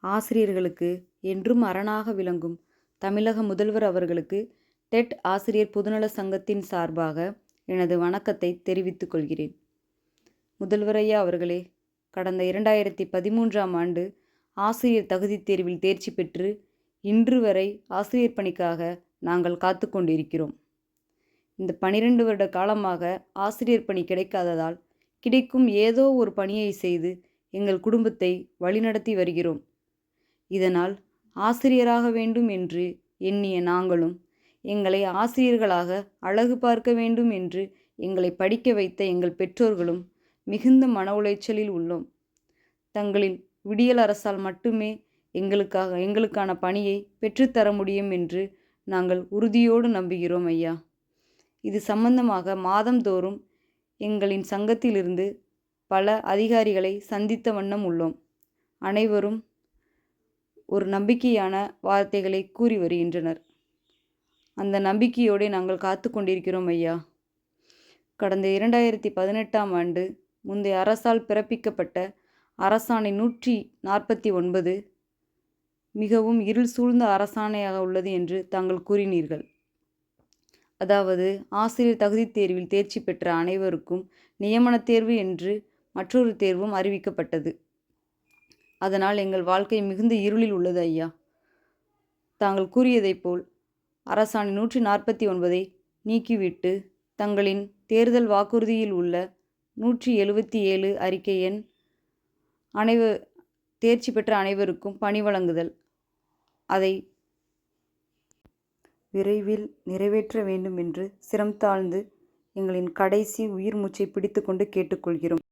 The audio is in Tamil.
ஆசிரியர்களுக்கு என்றும் அரணாக விளங்கும் தமிழக முதல்வர் அவர்களுக்கு டெட் ஆசிரியர் பொதுநல சங்கத்தின் சார்பாக எனது வணக்கத்தை தெரிவித்துக் கொள்கிறேன். முதல்வர் ஐயா அவர்களே, கடந்த 2013ஆம் ஆண்டு ஆசிரியர் தகுதித் தேர்வில் தேர்ச்சி பெற்று இன்று வரை ஆசிரியர் பணிக்காக நாங்கள் காத்து கொண்டிருக்கிறோம். இந்த 12 வருட காலமாக ஆசிரியர் பணி கிடைக்காததால் கிடைக்கும் ஏதோ ஒரு பணியை செய்து எங்கள் குடும்பத்தை வழிநடத்தி வருகிறோம். இதனால் ஆசிரியராக வேண்டும் என்று எண்ணிய நாங்களும், எங்களை ஆசிரியர்களாக அழகு பார்க்க வேண்டும் என்று எங்களை படிக்க வைத்த எங்கள் பெற்றோர்களும் மிகுந்த மன உளைச்சலில் உள்ளோம். தங்களின் விடியல் அரசால் மட்டுமே எங்களுக்கான பணியை பெற்றுத்தர முடியும் என்று நாங்கள் உறுதியோடு நம்புகிறோம் ஐயா. இது சம்பந்தமாக மாதந்தோறும் எங்களின் சங்கத்திலிருந்து பல அதிகாரிகளை சந்தித்த வண்ணம் உள்ளோம். அனைவரும் ஒரு நம்பிக்கையான வார்த்தைகளை கூறி வருகின்றனர். அந்த நம்பிக்கையோடு நாங்கள் காத்து கொண்டிருக்கிறோம் ஐயா. கடந்த 2018ஆம் ஆண்டு முந்தைய அரசால் பிறப்பிக்கப்பட்ட அரசாணை 149 மிகவும் இருள் சூழ்ந்த அரசாணையாக உள்ளது என்று தாங்கள் கூறினீர்கள். அதாவது ஆசிரியர் தகுதித் தேர்வில் தேர்ச்சி பெற்ற அனைவருக்கும் நியமன தேர்வு என்று மற்றொரு தேர்வும் அறிவிக்கப்பட்டது. அதனால் எங்கள் வாழ்க்கை மிகுந்த இருளில் உள்ளது ஐயா. தாங்கள் கூறியதைப் போல் அரசாணை 149ஐ நீக்கிவிட்டு தங்களின் தேர்தல் வாக்குறுதியில் உள்ள 177 அறிக்கை எண் தேர்ச்சி பெற்ற அனைவருக்கும் பணி வழங்குதல், அதை விரைவில் நிறைவேற்ற வேண்டும் என்று சிரம் தாழ்ந்து எங்களின் கடைசி உயிர் மூச்சை பிடித்து கொண்டு கேட்டுக்கொள்கிறோம்.